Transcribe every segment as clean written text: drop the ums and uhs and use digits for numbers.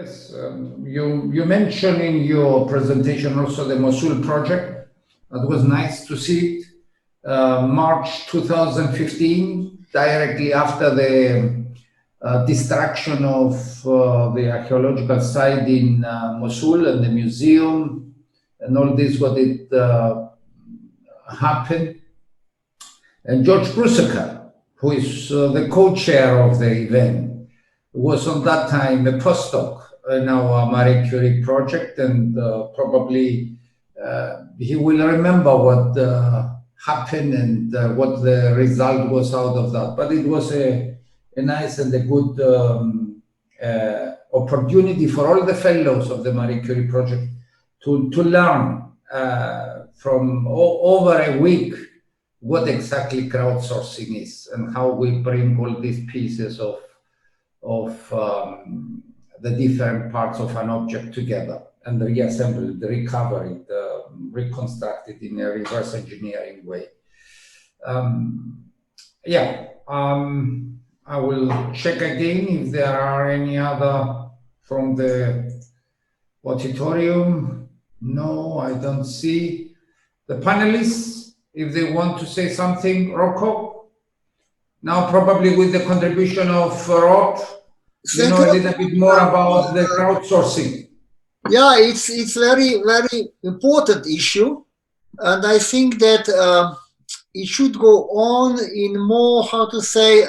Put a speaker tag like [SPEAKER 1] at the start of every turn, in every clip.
[SPEAKER 1] Yes, you mentioned in your presentation also the Mosul project. That was nice to see it. March 2015, directly after the destruction of the archaeological site in Mosul and the museum and all this, what it happened. And George Brusaker, who is the co-chair of the event, was on that time a postdoc in our Marie Curie project, and probably he will remember what happened and what the result was out of that. But it was a nice and a good opportunity for all the fellows of the Marie Curie project to learn from over a week what exactly crowdsourcing is and how we bring all these pieces of the different parts of an object together and reassemble it, recover it, reconstruct it in a reverse engineering way. I will check again if there are any other from the auditorium. No, I don't see. The panelists, if they want to say something, Rocco? Now probably with the contribution of Rob, you know a little bit more about the crowdsourcing.
[SPEAKER 2] Yeah, it's very, very important issue. And I think that it should go on in more, how to say,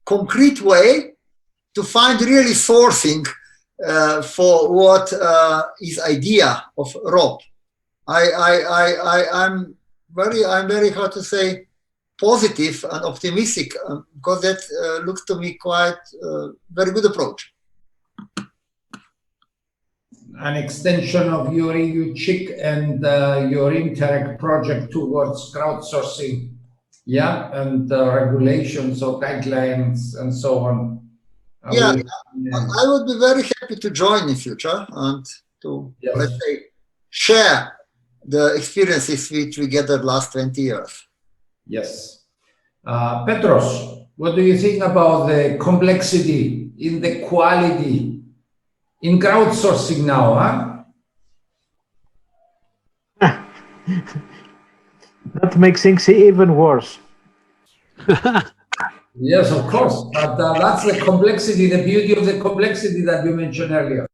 [SPEAKER 2] concrete way to find really sourcing for what is idea of Rob. I'm very, how to say, positive and optimistic because that looks to me quite very good approach.
[SPEAKER 1] An extension of your EU-CHIC and your Interact project towards crowdsourcing, yeah, and regulations or guidelines and so on.
[SPEAKER 2] I would be very happy to join in future and to, let's say, share the experiences which we gathered last 20 years.
[SPEAKER 1] Yes. Petros, what do you think about the complexity in the quality in crowdsourcing now,
[SPEAKER 3] huh? That makes things even worse.
[SPEAKER 1] Yes, of course. But that's the complexity, the beauty of the complexity that you mentioned earlier.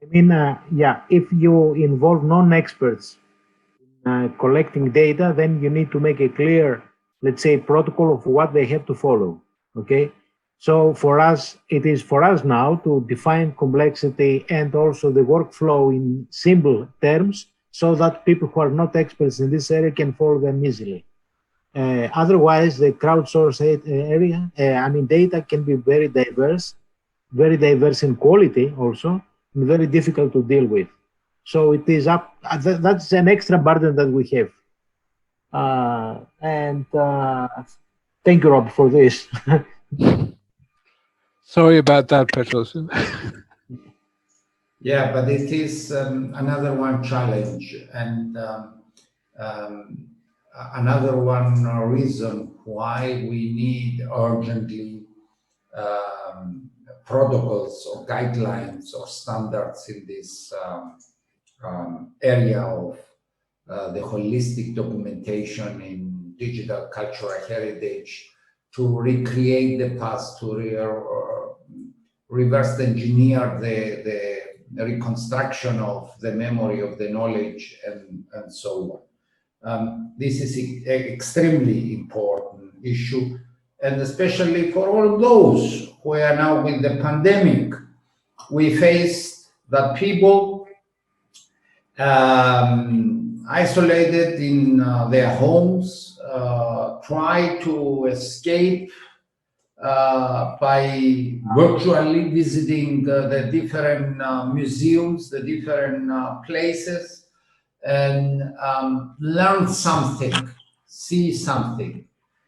[SPEAKER 3] I mean, yeah, if you involve non-experts in collecting data, then you need to make a clear, let's say, protocol of what they have to follow, okay? So for us, it is for us now to define complexity and also the workflow in simple terms so that people who are not experts in this area can follow them easily. Otherwise, the crowdsourced area, data can be very diverse in quality also, and very difficult to deal with. So it is up, that's an extra burden that we have. Thank you, Rob, for this.
[SPEAKER 4] Sorry about that, Petros.
[SPEAKER 1] Yeah, but it is another one challenge and another one reason why we need urgently protocols or guidelines or standards in this area of the holistic documentation in digital cultural heritage to recreate the past, to reverse engineer the reconstruction of the memory of the knowledge and so on. This is an extremely important issue, and especially for all those who are now with the pandemic. We faced that people isolated in their homes, try to escape by virtually visiting the different museums, the different places, and learn something, see something.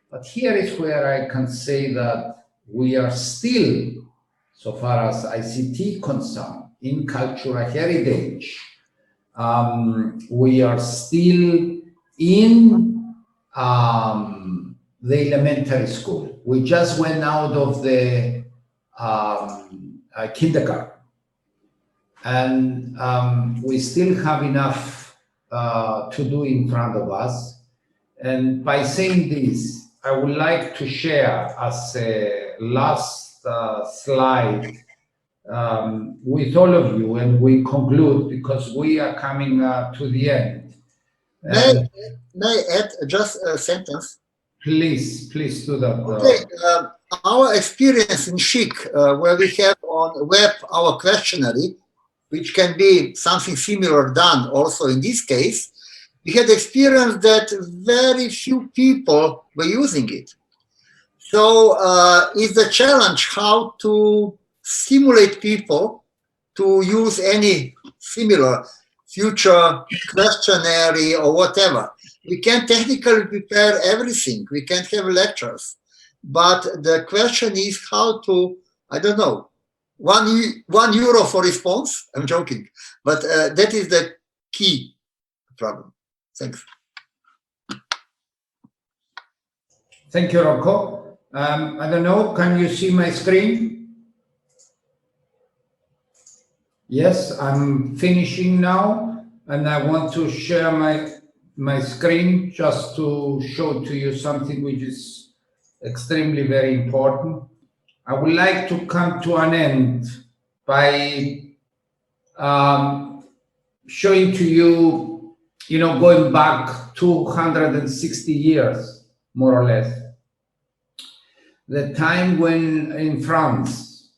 [SPEAKER 1] But here is where I can say that we are still, so far as ICT concerned, in cultural heritage, we are still in the elementary school. We just went out of the kindergarten. and we still have enough to do in front of us. And by saying this, I would like to share as a last slide with all of you, and we conclude because we are coming to the end.
[SPEAKER 2] May I add just a sentence?
[SPEAKER 1] Please do that.
[SPEAKER 2] Okay, our experience in CIDOC, where we have on web our questionnaire, which can be something similar done also in this case, we had experience that very few people were using it. So it's a challenge how to stimulate people to use any similar future questionnaire or whatever. We can technically prepare everything. We can have lectures. But the question is how to, I don't know, €1 for response. I'm joking. But that is the key problem. Thanks.
[SPEAKER 1] Thank you, Rocco. I don't know, can you see my screen? Yes, I'm finishing now, and I want to share my screen just to show to you something which is extremely very important. I would like to come to an end by showing to you, going back 260 years, more or less, the time when in France,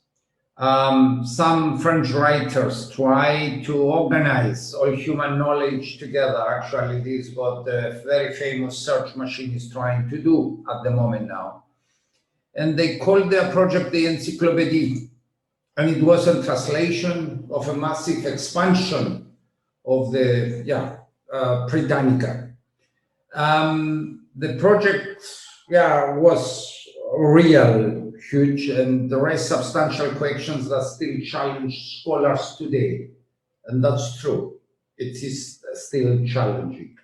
[SPEAKER 1] some French writers tried to organize all human knowledge together. Actually, this is what the very famous search machine is trying to do at the moment now. And they called their project the Encyclopédie. And it was a translation of a massive expansion of the Britannica. The project was real huge, and there are substantial questions that still challenge scholars today, and that's true. It is still challenging,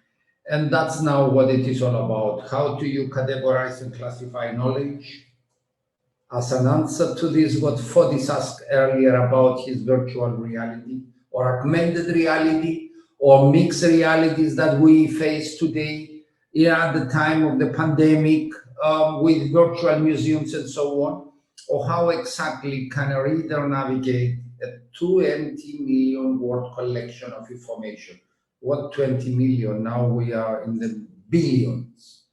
[SPEAKER 1] and that's now what it is all about. How do you categorize and classify knowledge? As an answer to this, what Fodis asked earlier about his virtual reality or augmented reality or mixed realities that we face today at the time of the pandemic, with virtual museums and so on, or how exactly can a reader navigate a 20 million word collection of information? What 20 million? Now we are in the billions,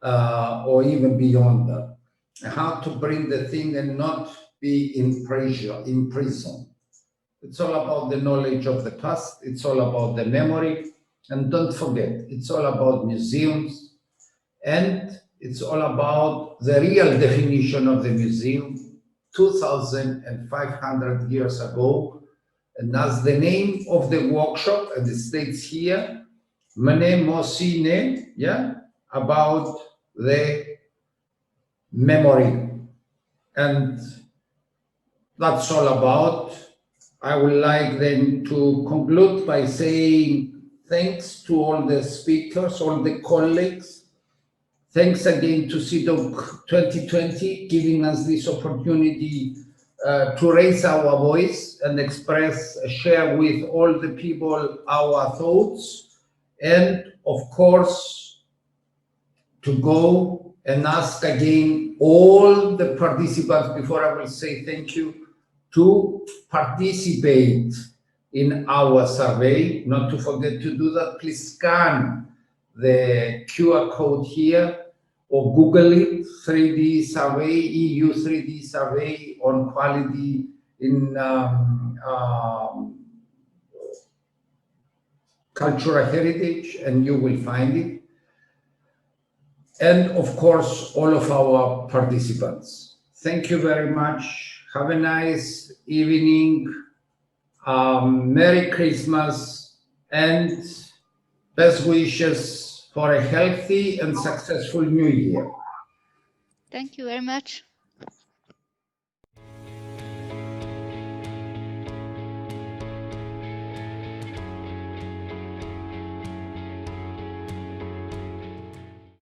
[SPEAKER 1] or even beyond that. How to bring the thing and not be in prison. It's all about the knowledge of the past. It's all about the memory. And don't forget, it's all about museums, and it's all about the real definition of the museum 2,500 years ago. And as the name of the workshop, and it states here, Mnemosyne, about the memory. And that's all about. I would like then to conclude by saying thanks to all the speakers, all the colleagues. Thanks again to CIDOC 2020, giving us this opportunity to raise our voice and share with all the people our thoughts, and of course, to go and ask again all the participants, before I will say thank you, to participate in our survey. Not to forget to do that. Please scan the QR code here or Google it, 3D survey, EU 3D survey on quality in cultural heritage, and you will find it. And of course, all of our participants. Thank you very much. Have a nice evening. Merry Christmas, and best wishes for a healthy and successful New Year.
[SPEAKER 5] Thank you very much.